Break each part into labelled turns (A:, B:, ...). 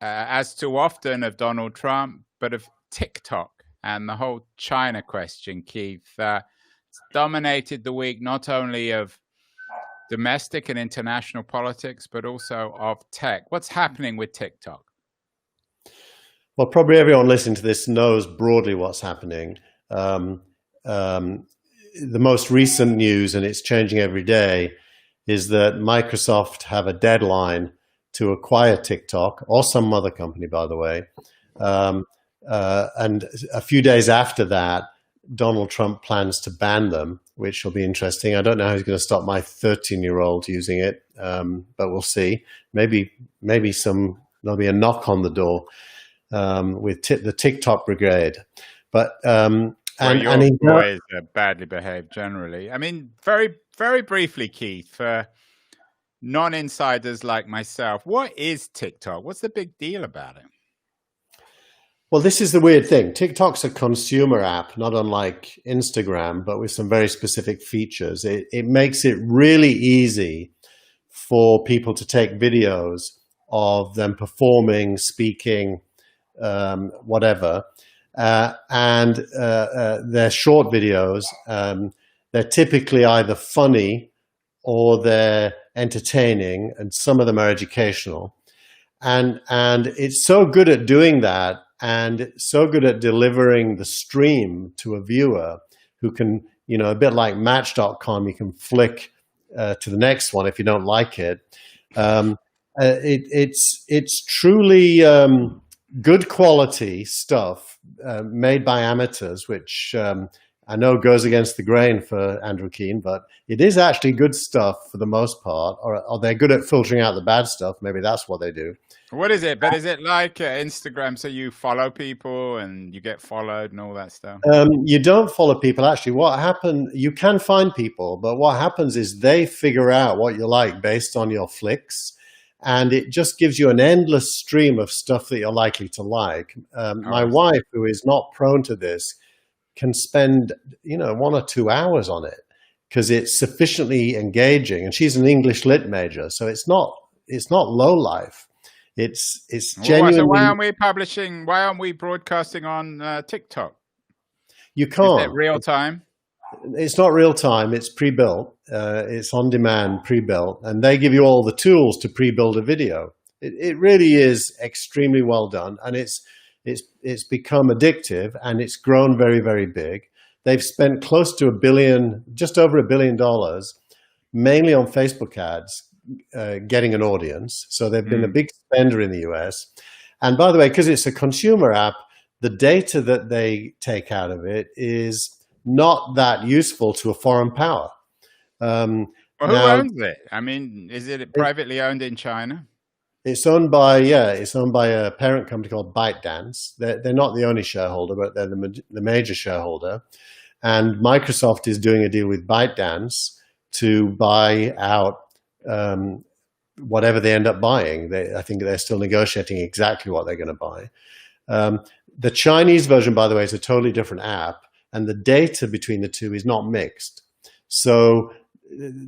A: as too often, of Donald Trump, but of TikTok and the whole China question, Keith. It's dominated the week not only of domestic and international politics, but also of tech. What's happening with TikTok?
B: Well, probably everyone listening to this knows broadly what's happening. The most recent news, and it's changing every day, is that Microsoft have a deadline to acquire TikTok, or some other company, by the way. And a few days after that, Donald Trump plans to ban them, which will be interesting. I don't know how he's going to stop my 13-year-old using it, but we'll see. Maybe there'll be a knock on the door with the TikTok brigade. But
A: your boys are badly behaved generally. I mean, very, very briefly, Keith, for non-insiders like myself, what is TikTok? What's the big deal about it?
B: Well, this is the weird thing. TikTok's a consumer app, not unlike Instagram, but with some very specific features. It makes it really easy for people to take videos of them performing, speaking, whatever. And they're short videos. They're typically either funny or they're entertaining, and some of them are educational. And it's so good at doing that, and so good at delivering the stream to a viewer who can, a bit like Match.com, you can flick to the next one if you don't like it. It's truly good quality stuff made by amateurs, which I know goes against the grain for Andrew Keen, but it is actually good stuff for the most part. Or they're good at filtering out the bad stuff. Maybe that's what they do.
A: What is it? But is it like Instagram? So you follow people and you get followed and all that stuff?
B: You don't follow people. Actually, what happened, you can find people, but what happens is they figure out what you like based on your flicks. And it just gives you an endless stream of stuff that you're likely to like. My wife, who is not prone to this, can spend 1 or 2 hours on it because it's sufficiently engaging. And she's an English lit major, so it's not low life. It's genuinely.
A: So why aren't we broadcasting on TikTok?
B: You can't.
A: Is it real time?
B: It's not real time. It's pre-built. It's on demand, pre-built, and they give you all the tools to pre-build a video. It really is extremely well done, and it's become addictive, and it's grown very, very big. They've spent close to just over $1 billion, mainly on Facebook ads, getting an audience. So they've been a big spender in the US. And by the way, because it's a consumer app, the data that they take out of it is not that useful to a foreign power.
A: Well, who owns it? I mean, is it privately owned in China?
B: It's owned by a parent company called ByteDance. They're not the only shareholder, but they're the major shareholder. And Microsoft is doing a deal with ByteDance to buy out whatever they end up buying. I think they're still negotiating exactly what they're going to buy. The Chinese version, by the way, is a totally different app, and the data between the two is not mixed. So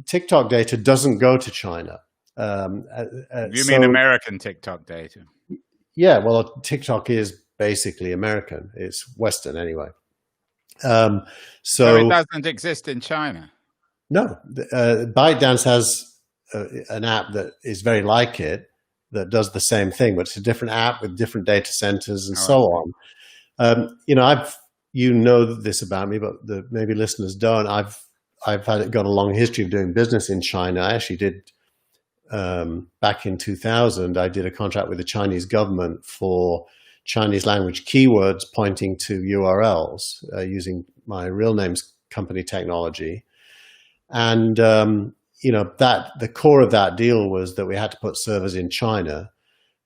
B: TikTok data doesn't go to China.
A: You mean American TikTok data?
B: Yeah, well, TikTok is basically American. It's Western anyway. So
A: it doesn't exist in China?
B: No. ByteDance has an app that is very like it that does the same thing, but it's a different app with different data centers and so on. This about me, but maybe listeners don't. I've got a long history of doing business in China. I actually did back in 2000. I did a contract with the Chinese government for Chinese language keywords pointing to URLs using my real name's company technology. And the core of that deal was that we had to put servers in China,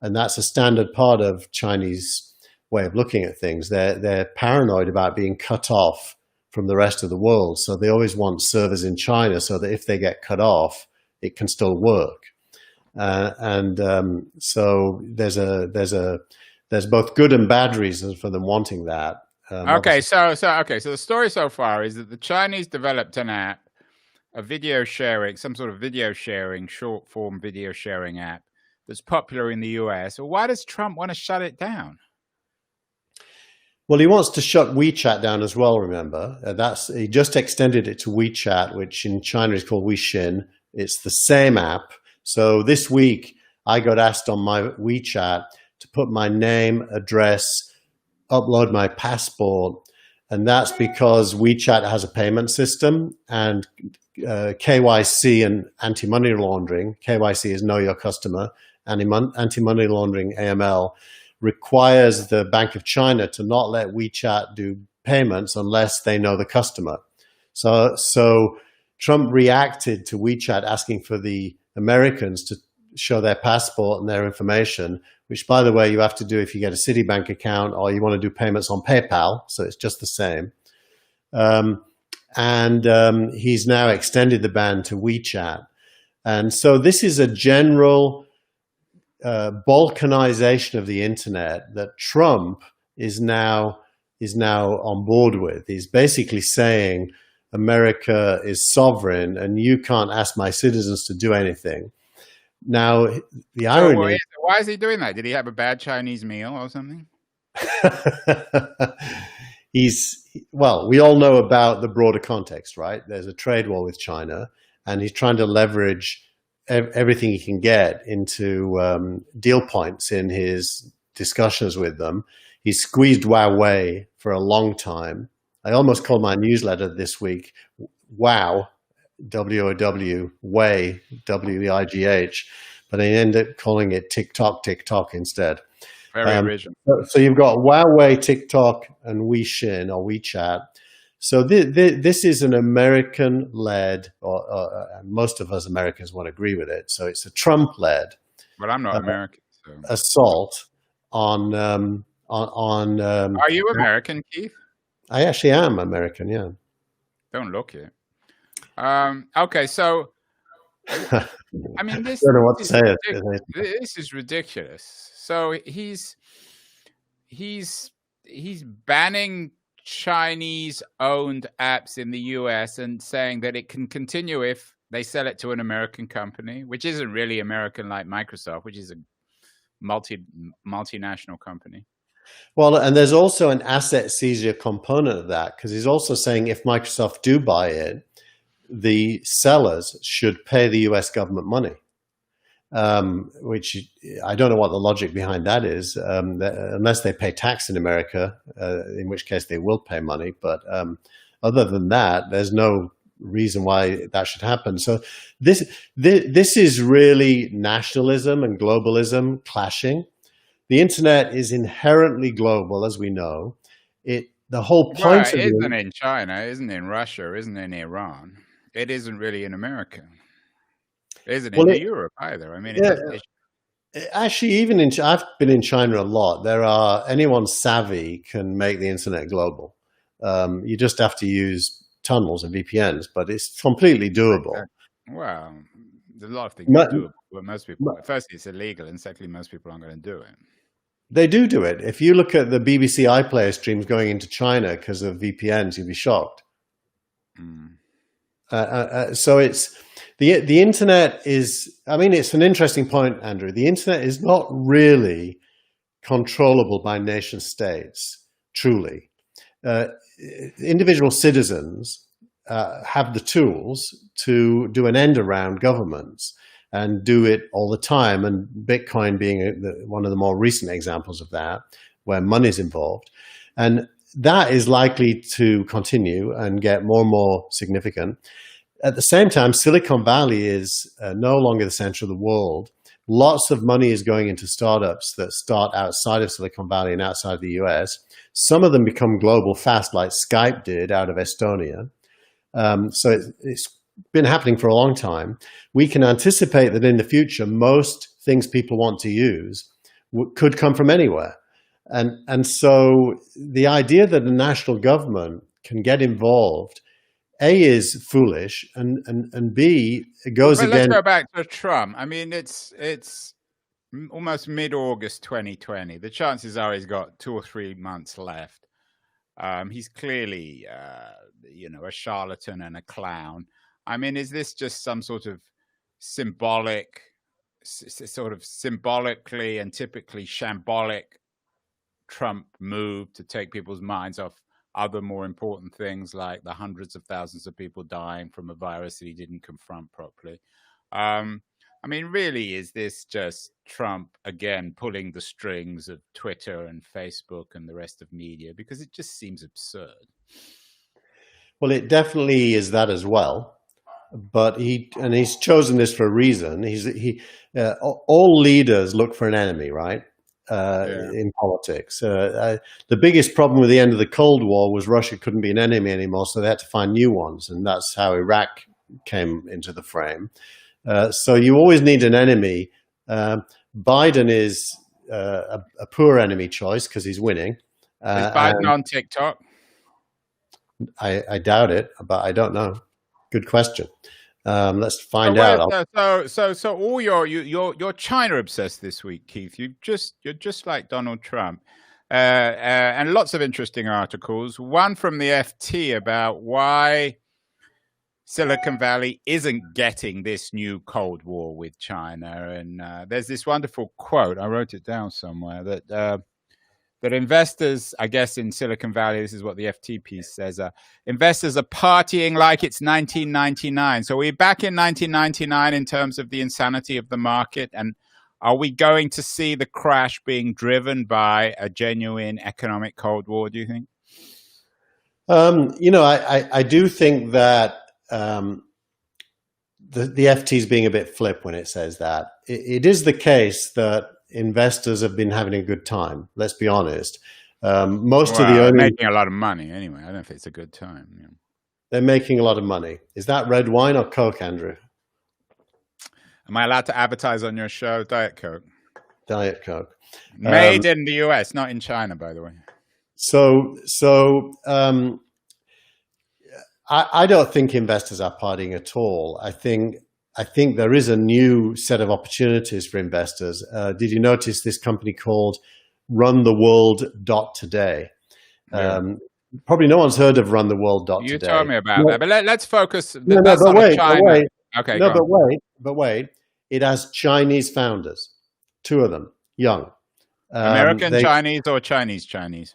B: and that's a standard part of Chinese way of looking at things. They're paranoid about being cut off from the rest of the world, so they always want servers in China so that if they get cut off, it can still work. So there's both good and bad reasons for them wanting that.
A: Okay, so the story so far is that the Chinese developed an app, some sort of video sharing, short form video sharing app that's popular in the US. Or why does Trump want to shut it down?
B: Well, he wants to shut WeChat down as well, remember. He just extended it to WeChat, which in China is called Weixin. It's the same app. So this week, I got asked on my WeChat to put my name, address, upload my passport. And that's because WeChat has a payment system, and KYC and anti-money laundering. KYC is know your customer. Anti-money laundering, AML, requires the Bank of China to not let WeChat do payments unless they know the customer. So Trump reacted to WeChat asking for the Americans to show their passport and their information, which, by the way, you have to do if you get a Citibank account or you want to do payments on PayPal. So it's just the same. He's now extended the ban to WeChat. And so this is a general balkanization of the internet that Trump is now on board with. He's basically saying America is sovereign and you can't ask my citizens to do anything. Now, the irony...
A: Why is he doing that? Did he have a bad Chinese meal or something?
B: Well, we all know about the broader context, right? There's a trade war with China, and he's trying to leverage everything he can get into deal points in his discussions with them. He's squeezed Huawei for a long time. I almost called my newsletter this week Wow, W-O-W, Way, W-E-I-G-H, but I ended up calling it Tik-Tok instead.
A: Very original.
B: So you've got Huawei, TikTok, and Weixin or WeChat. So this is an American-led, or most of us Americans won't agree with it. So it's a Trump-led.
A: But I'm not American. So.
B: Assault on.
A: Are you American, Keith?
B: I actually am American. Yeah.
A: Don't look it. Okay, so I mean, this.
B: I don't know what to say.
A: This is ridiculous. So he's banning Chinese-owned apps in the US and saying that it can continue if they sell it to an American company, which isn't really American like Microsoft, which is a multinational company.
B: Well, and there's also an asset seizure component of that, because he's also saying if Microsoft do buy it, the sellers should pay the US government money, which I don't know what the logic behind that is, unless they pay tax in America, in which case they will pay money. But other than that, there's no reason why that should happen. So this is really nationalism and globalism clashing. The internet is inherently global, as we know. The whole point of it
A: isn't in China, isn't in Russia, isn't in Iran. It isn't really in America. It isn't in Europe either. I mean,
B: actually, even I've been in China a lot. Anyone savvy can make the internet global. You just have to use tunnels and VPNs, but it's completely doable.
A: Well, there's a lot of things doable, but most people, firstly, it's illegal, and secondly, most people aren't going to do it.
B: They do it. If you look at the BBC iPlayer streams going into China because of VPNs, you'd be shocked. So it's the internet is. I mean, it's an interesting point, Andrew. The internet is not really controllable by nation states. Truly, individual citizens have the tools to do an end around governments and do it all the time. And Bitcoin being one of the more recent examples of that, where money is involved. And that is likely to continue and get more and more significant. At the same time, Silicon Valley is no longer the center of the world. Lots of money is going into startups that start outside of Silicon Valley and outside the US. Some of them become global fast, like Skype did out of Estonia. So it's been happening for a long time. We can anticipate that in the future, most things people want to use could come from anywhere. And so the idea that the national government can get involved, A, is foolish, and B, it goes again.
A: Let's go back to Trump. I mean, it's almost mid-August 2020. The chances are he's got 2 or 3 months left. He's clearly, a charlatan and a clown. I mean, is this just some sort of symbolic sort of symbolically and typically shambolic Trump move to take people's minds off other more important things like the hundreds of thousands of people dying from a virus that he didn't confront properly. I mean, really, is this just Trump again pulling the strings of Twitter and Facebook and the rest of media? Because it just seems absurd.
B: Well, it definitely is that as well. But he's chosen this for a reason. All leaders look for an enemy, right? In politics. The biggest problem with the end of the Cold War was Russia couldn't be an enemy anymore, so they had to find new ones, and that's how Iraq came into the frame. So you always need an enemy. Biden is a poor enemy choice because he's winning.
A: Is Biden on TikTok?
B: I doubt it, but I don't know. Good question. Let's find out.
A: So all you're China obsessed this week, Keith. You're just like Donald Trump, and lots of interesting articles. One from the FT about why Silicon Valley isn't getting this new Cold War with China, and there's this wonderful quote. I wrote it down somewhere that investors, I guess in Silicon Valley, this is what the FT piece says, investors are partying like it's 1999. So we're back in 1999 in terms of the insanity of the market. And are we going to see the crash being driven by a genuine economic Cold War, do you think?
B: I do think that the FT is being a bit flip when it says that. It is the case that investors have been having a good time. Let's be honest. Most of the earnings,
A: making a lot of money anyway. I don't know if it's a good time. Yeah.
B: They're making a lot of money. Is that red wine or Coke, Andrew?
A: Am I allowed to advertise on your show? Diet Coke.
B: Diet Coke.
A: Made in the US, not in China, by the way.
B: I don't think investors are partying at all. I think there is a new set of opportunities for investors. Did you notice this company called RunTheWorld.today? Probably no one's heard of RunTheWorld.today.
A: You told me about that, but let's focus.
B: But wait. Okay, but wait. It has Chinese founders, two of them, young.
A: American Chinese or Chinese?
B: Chinese.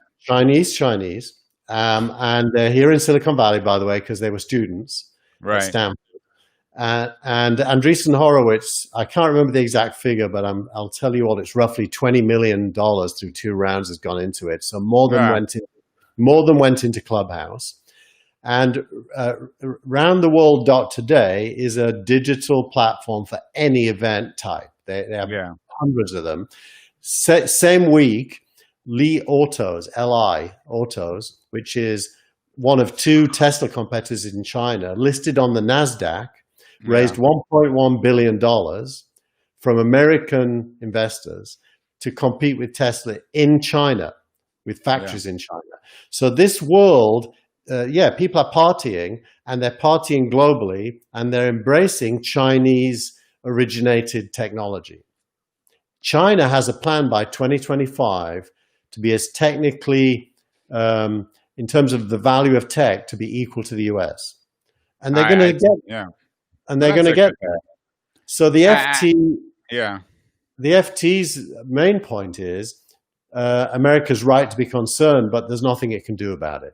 B: And they're here in Silicon Valley, by the way, because they were students at Stanford. And Andreessen Horowitz, I can't remember the exact figure, but I'll tell you all. It's roughly $20 million through 2 rounds has gone into it. So more than went into Clubhouse. And RoundTheWorld.today is a digital platform for any event type. They have hundreds of them. Same week, Li Autos, which is one of 2 Tesla competitors in China, listed on the NASDAQ, raised $1.1 billion from American investors to compete with Tesla in China, with factories in China. So this world, people are partying, and they're partying globally, and they're embracing Chinese-originated technology. China has a plan by 2025 to be as technically, in terms of the value of tech, to be equal to the US. And they're going to get and they're going to get there. So the FT's main point is America's right to be concerned, but there's nothing it can do about it.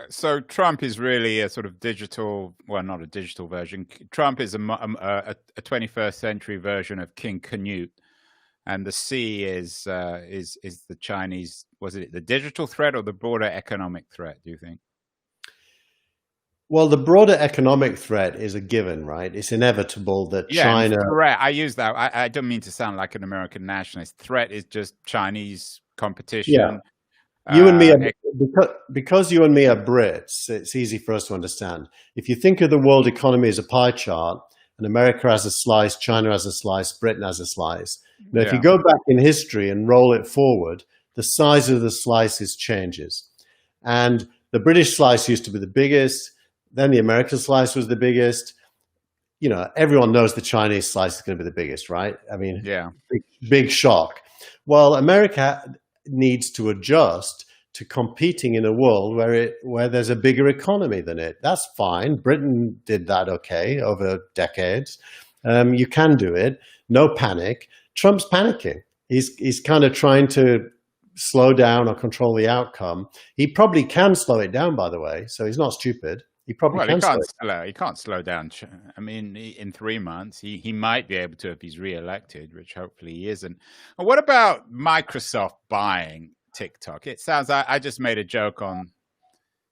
A: So Trump is really a sort of digital, well, not a digital version. Trump is a 21st century version of King Canute, and the C is the Chinese. Was it the digital threat or the broader economic threat, do you think?
B: Well, the broader economic threat is a given, right? It's inevitable that China...
A: Threat, I use that. I don't mean to sound like an American nationalist. Threat is just Chinese competition.
B: Yeah. You and me, because you and me are Brits, it's easy for us to understand. If you think of the world economy as a pie chart, and America has a slice, China has a slice, Britain has a slice. Now, if you go back in history and roll it forward, the size of the slices changes. And the British slice used to be the biggest. Then the American slice was the biggest. You know, everyone knows the Chinese slice is going to be the biggest, right? I mean, big shock. Well, America needs to adjust to competing in a world where there's a bigger economy than it. That's fine. Britain did that okay over decades. You can do it. No panic. Trump's panicking. He's kind of trying to slow down or control the outcome. He probably can slow it down, by the way. So he's not stupid. He probably can slow it down.
A: He can't slow down. I mean, in 3 months, he might be able to if he's re-elected, which hopefully he isn't. And what about Microsoft buying TikTok? It sounds like I just made a joke on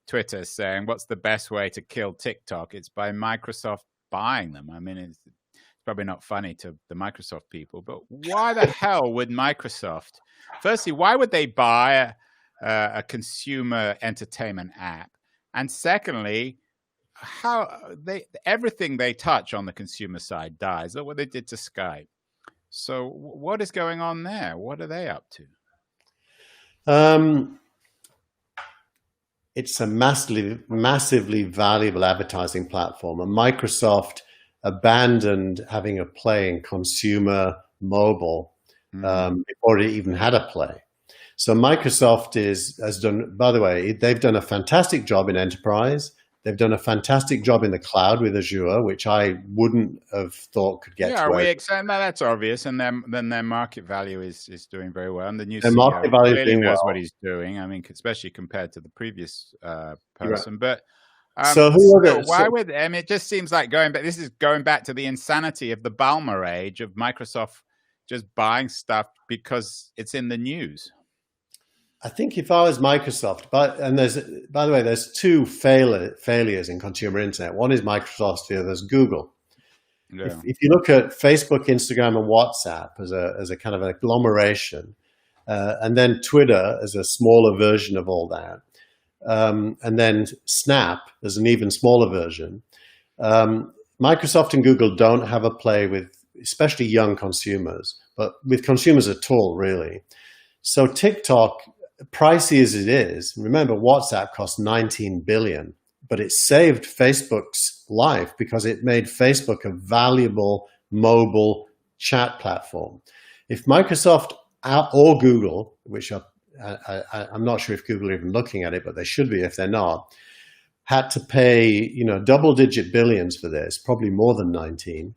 A: Twitter saying, what's the best way to kill TikTok? It's by Microsoft buying them. I mean, it's probably not funny to the Microsoft people, but why the hell would Microsoft, firstly, why would they buy a consumer entertainment app? And secondly, everything they touch on the consumer side dies. Look what they did to Skype. So what is going on there? What are they up to?
B: It's a massively valuable advertising platform, and Microsoft abandoned having a play in consumer mobile before it even had a play. So Microsoft has done, by the way, they've done a fantastic job in enterprise. They've done a fantastic job in the cloud with Azure, which I wouldn't have thought could get to.
A: Yeah, that's obvious. And then their market value is doing very well. And the new
B: market value
A: clearly knows what he's doing. I mean, especially compared to the previous person. Right. But it just seems like this is going back to the insanity of the Ballmer age of Microsoft just buying stuff because it's in the news.
B: I think if I was Microsoft, by the way, there's two failures in consumer internet. One is Microsoft, the other is Google. Yeah. If you look at Facebook, Instagram, and WhatsApp as a kind of an agglomeration, and then Twitter as a smaller version of all that, and then Snap as an even smaller version, Microsoft and Google don't have a play with especially young consumers, but with consumers at all, really. So TikTok, pricey as it is, remember WhatsApp cost $19 billion, but it saved Facebook's life because it made Facebook a valuable mobile chat platform. If Microsoft or Google, which I'm not sure if Google are even looking at it, but they should be if they're not, had to pay double-digit billions for this, probably more than 19.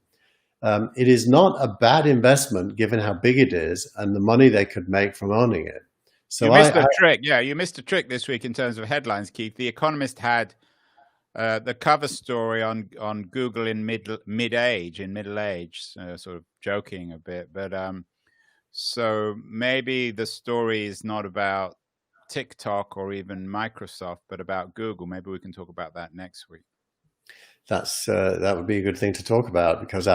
B: It is not a bad investment given how big it is and the money they could make from owning it. So
A: you missed a trick. Yeah, you missed a trick this week in terms of headlines, Keith. The Economist had the cover story on Google in middle age, sort of joking a bit. But so maybe the story is not about TikTok or even Microsoft, but about Google. Maybe we can talk about that next week.
B: That would be a good thing to talk about because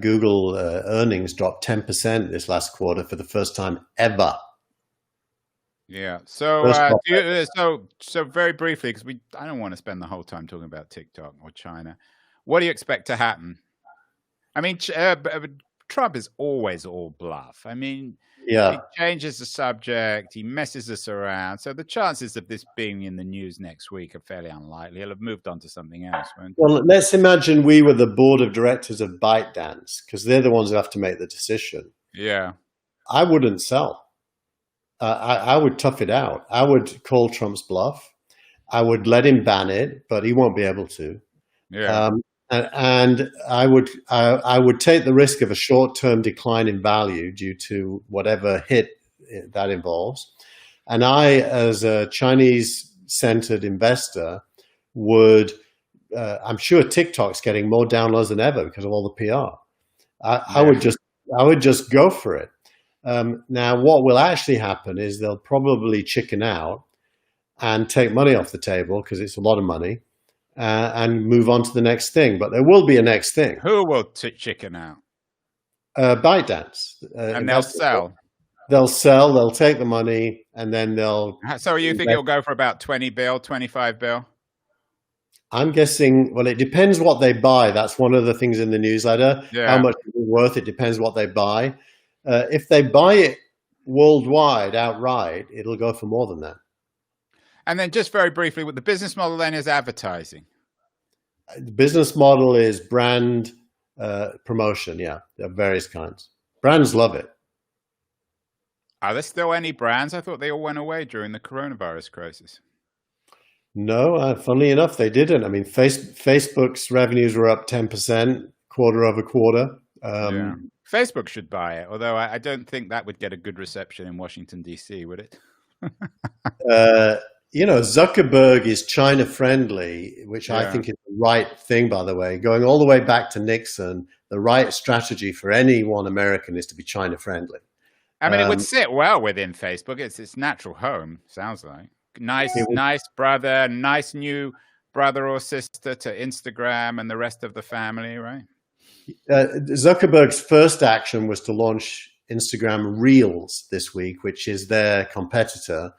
B: Google earnings dropped 10% this last quarter for the first time ever.
A: Yeah. So so very briefly, because I don't want to spend the whole time talking about TikTok or China. What do you expect to happen? I mean, Trump is always all bluff. I mean, he changes the subject, he messes us around. So the chances of this being in the news next week are fairly unlikely. He'll have moved on to something else.
B: Well, let's imagine we were the board of directors of ByteDance because they're the ones who have to make the decision.
A: Yeah.
B: I wouldn't sell. I would tough it out. I would call Trump's bluff. I would let him ban it, but he won't be able to.
A: Yeah.
B: And I would take the risk of a short-term decline in value due to whatever hit that involves. And I, as a Chinese-centered investor, would. I'm sure TikTok's getting more downloads than ever because of all the PR. I would just go for it. Now, what will actually happen is they'll probably chicken out and take money off the table because it's a lot of money and move on to the next thing. But there will be a next thing.
A: Who will chicken out?
B: ByteDance.
A: And they'll sell.
B: They'll sell, they'll take the money, and then they'll...
A: So you think it'll go for about 20 bill, 25 bill?
B: I'm guessing, well, it depends what they buy. That's one of the things in the newsletter. Yeah. How much it's worth, it depends what they buy. If they buy it worldwide outright, it'll go for more than that. And
A: then just very briefly, what the business model then is advertising.
B: The business model is brand promotion, of various kinds. Brands love it.
A: Are there still any brands? I thought they all went away during the coronavirus crisis.
B: No, funnily enough, they didn't. I mean, Facebook's revenues were up 10% quarter over quarter.
A: Yeah. Facebook should buy it, although I don't think that would get a good reception in Washington, D.C., would it?
B: Zuckerberg is China friendly, which I think is the right thing, by the way. Going all the way back to Nixon, the right strategy for any one American is to be China friendly.
A: I mean, it would sit well within Facebook. It's its natural home, sounds like. Nice brother, nice new brother or sister to Instagram and the rest of the family, right?
B: Zuckerberg's first action was to launch Instagram Reels this week, which is their competitor,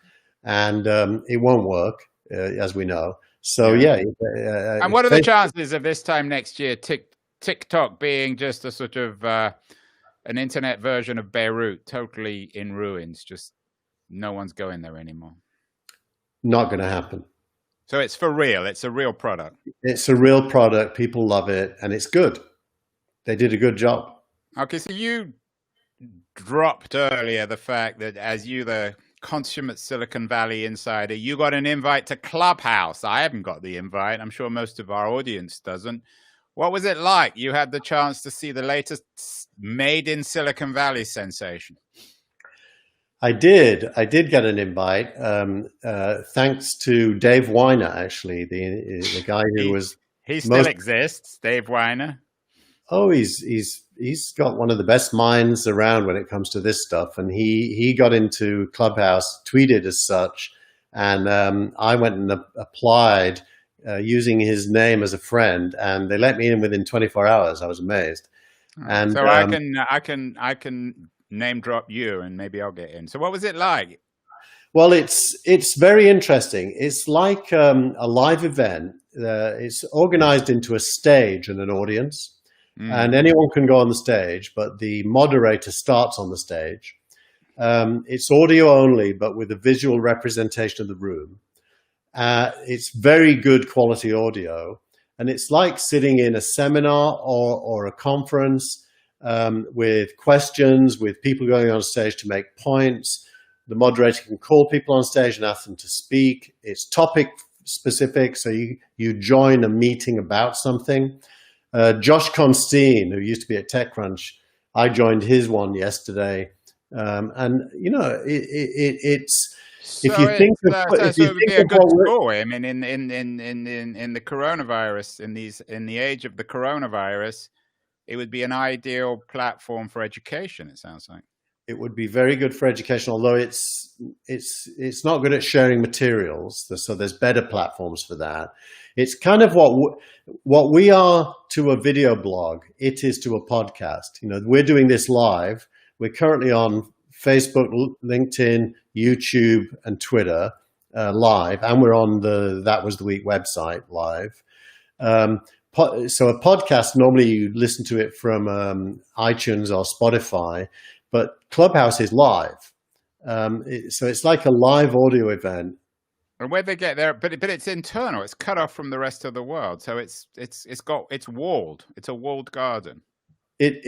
B: and it won't work, as we know. So
A: and what are the chances of this time next year TikTok being just a sort of an internet version of Beirut, totally in ruins? Just no one's going there anymore.
B: Not going to happen.
A: So it's for real. It's a real product.
B: It's a real product. People love it, and it's good. They did a good job.
A: Okay, so you dropped earlier the fact that as you, the consummate Silicon Valley insider, you got an invite to Clubhouse. I haven't got the invite. I'm sure most of our audience doesn't. What was it like? You had the chance to see the latest made in Silicon Valley sensation.
B: I did get an invite, thanks to Dave Weiner, actually, the guy who was.
A: He still exists, Dave Weiner.
B: Oh, he's got one of the best minds around when it comes to this stuff, and he got into Clubhouse, tweeted as such, and I went and applied using his name as a friend, and they let me in within 24 hours. I was amazed. And
A: so I can name drop you, and maybe I'll get in. So what was it like?
B: Well, it's very interesting. It's like a live event. It's organized into a stage and an audience. And anyone can go on the stage, but the moderator starts on the stage. It's audio only, but with a visual representation of the room. It's very good quality audio, and it's like sitting in a seminar or a conference with questions, with people going on stage to make points. The moderator can call people on stage and ask them to speak. It's topic specific, so you join a meeting about something. Josh Constine, who used to be at TechCrunch, I joined his one yesterday, and it's.
A: So if you think it would be a good score. I mean, in the coronavirus, in the age of the coronavirus, it would be an ideal platform for education. It sounds like
B: it would be very good for education, although it's not good at sharing materials. So there's better platforms for that. It's kind of what we are to a video blog. It is to a podcast. We're doing this live. We're currently on Facebook, LinkedIn, YouTube, and Twitter live, and we're on the That Was the Week website live. So a podcast, normally you listen to it from iTunes or Spotify, but Clubhouse is live. So it's like a live audio event.
A: And where they get there, but it's internal. It's cut off from the rest of the world, so it's walled. It's a walled garden.
B: It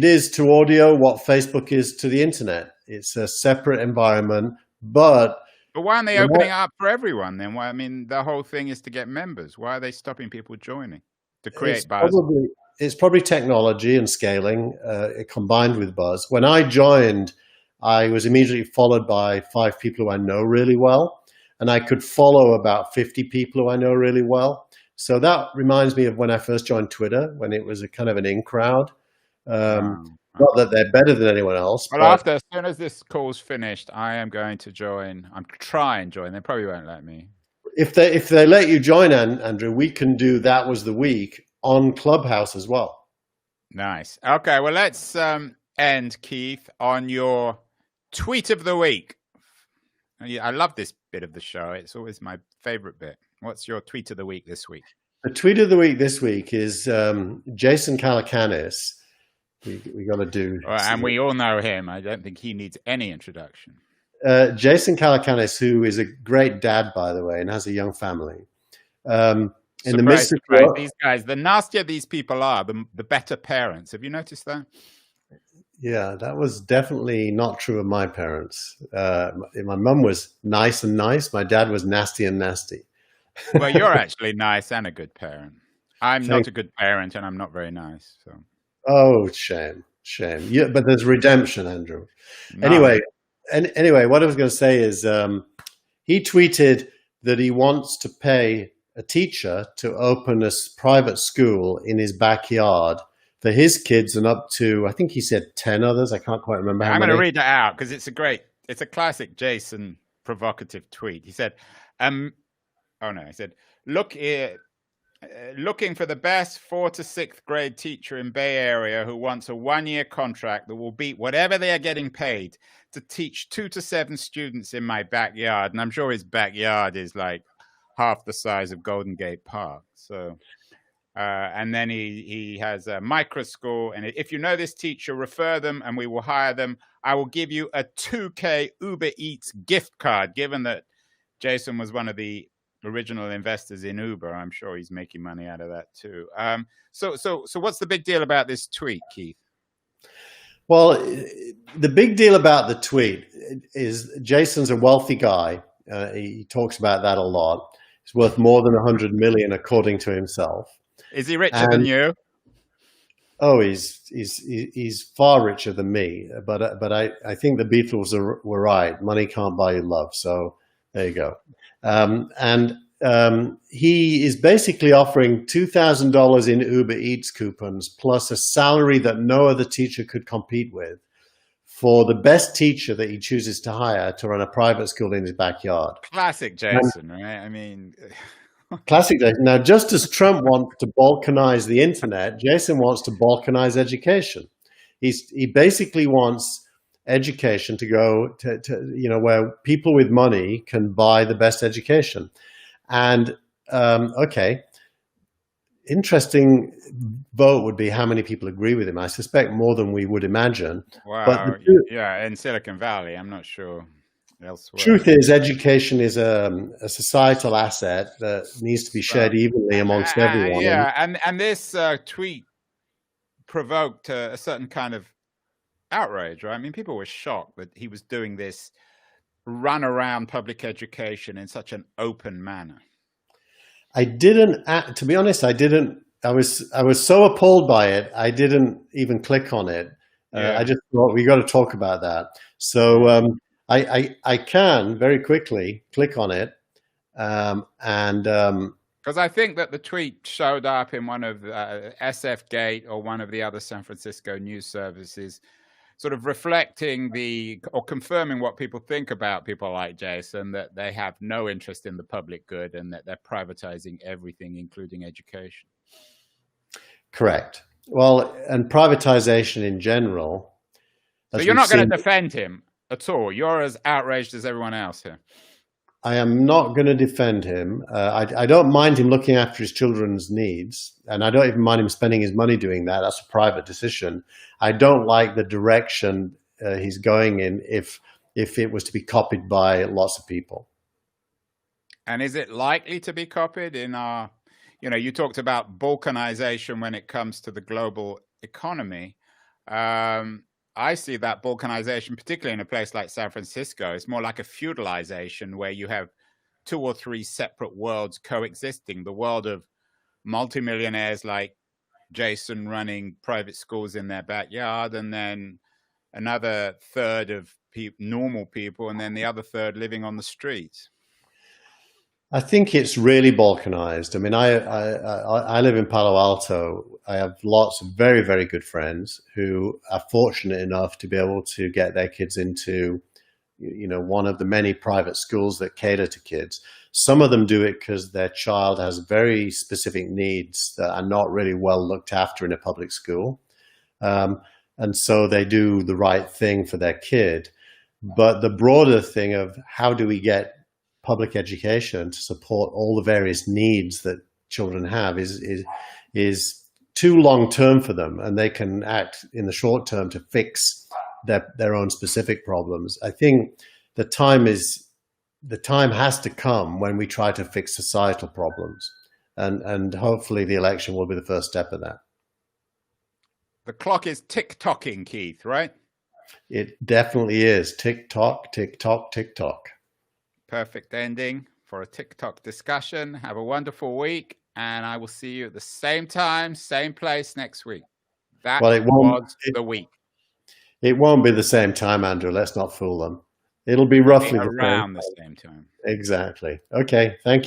B: is to audio what Facebook is to the internet. It's a separate environment, but
A: why aren't they opening it up for everyone then? Why? I mean, the whole thing is to get members. Why are they stopping people joining to create buzz?
B: It's probably technology and scaling combined with buzz. When I joined, I was immediately followed by 5 people who I know really well, and I could follow about 50 people who I know really well. So that reminds me of when I first joined Twitter, when it was a kind of an in crowd. Not that they're better than anyone else.
A: Well, as soon as this call's finished, I am going to join. I'm trying to join. They probably won't let me.
B: If they let you join, Andrew, we can do That Was the Week on Clubhouse as well.
A: Nice. Okay, well, let's end, Keith, on your tweet of the week. I love this bit of the show. It's always my favorite bit. What's your tweet of the week this week?
B: The tweet of the week this week is Jason Calacanis. We got to do.
A: And we all know him. I don't think he needs any introduction.
B: Jason Calacanis, who is a great dad, by the way, and has a young family. In the midst of
A: these guys, the nastier these people are, the better parents. Have you noticed that?
B: Yeah, that was definitely not true of my parents. My mum was nice and nice. My dad was nasty and nasty.
A: Well, you're actually nice and a good parent. I'm
B: Thank.
A: not a good parent, and I'm not very nice. So
B: Oh, shame, shame. Yeah, but there's redemption, Andrew.
A: none.
B: Anyway, anyway, what I was going to say is he tweeted that he wants to pay a teacher to open a private school in his backyard for his kids and up to, I think he said 10 others. I can't quite remember how
A: I'm going to
B: many.
A: read that out because it's a classic Jason provocative tweet. He said, oh no, he said, look here. Looking for the best 4th to 6th grade teacher in Bay Area who wants a 1-year contract that will beat whatever they are getting paid to teach 2 to 7 students in my backyard. And I'm sure his backyard is like half the size of Golden Gate Park. So, and then he has a micro school. And if you know this teacher, refer them and we will hire them. I will give you a 2K Uber Eats gift card, given that Jason was one of the original investors in Uber. I'm sure he's making money out of that too. So what's the big deal about this tweet, Keith?
B: Well, the big deal about the tweet is Jason's a wealthy guy. He talks about that a lot. He's worth more than 100 million, according to himself.
A: Is he richer than you?
B: Oh, he's far richer than me. But I think the Beatles were right. Money can't buy you love. So there you go. He is basically offering $2,000 in Uber Eats coupons plus a salary that no other teacher could compete with for the best teacher that he chooses to hire to run a private school in his backyard.
A: Classic Jason, right? I mean,
B: classic Jason. Now, just as Trump wants to balkanize the internet, Jason wants to balkanize education. He basically wants education to go to where people with money can buy the best education. And okay, interesting vote would be how many people agree with him. I suspect more than we would imagine.
A: wow,
B: But
A: yeah, in Silicon Valley, I'm not sure elsewhere.
B: Truth is, education is a societal asset that needs to be shared evenly amongst everyone.
A: Yeah, and this tweet provoked a certain kind of outrage, right? I mean, people were shocked that he was doing this run around public education in such an open manner.
B: I didn't, to be honest, I didn't. I was so appalled by it, I didn't even click on it. I just thought we got to talk about that. So I can very quickly click on it, and
A: because I think that the tweet showed up in one of SF Gate or one of the other San Francisco news services, sort of reflecting or confirming what people think about people like Jason, that they have no interest in the public good and that they're privatizing everything, including education.
B: Correct. Well, and privatization in general.
A: So you're not going to defend him at all. You're as outraged as everyone else here.
B: I am not going to defend him. I don't mind him looking after his children's needs, and I don't even mind him spending his money doing that. That's a private decision. I don't like the direction he's going in if it was to be copied by lots of people.
A: And is it likely to be copied in our, you talked about balkanization when it comes to the global economy. I see that balkanization, particularly in a place like San Francisco, it's more like a feudalization where you have 2 or 3 separate worlds coexisting. The world of multimillionaires like Jason running private schools in their backyard, and then another third of normal people, and then the other third living on the streets.
B: I think it's really balkanized. I mean, I live in Palo Alto. I have lots of very, very good friends who are fortunate enough to be able to get their kids into, one of the many private schools that cater to kids. Some of them do it because their child has very specific needs that are not really well looked after in a public school. And so they do the right thing for their kid. But the broader thing of how do we get public education to support all the various needs that children have is too long term for them, and they can act in the short term to fix their own specific problems. I think the time has to come when we try to fix societal problems, and hopefully the election will be the first step of that.
A: The clock is tick-tocking, Keith, right?
B: It definitely is. Tik-Tok, Tik-Tok, Tik-Tok.
A: Perfect ending for a TikTok discussion. Have a wonderful week, and I will see you at the same time, same place next week. That was the week.
B: It won't be the same time, Andrew. Let's not fool them. It'll be roughly
A: around the same time.
B: Exactly. Okay. Thank you.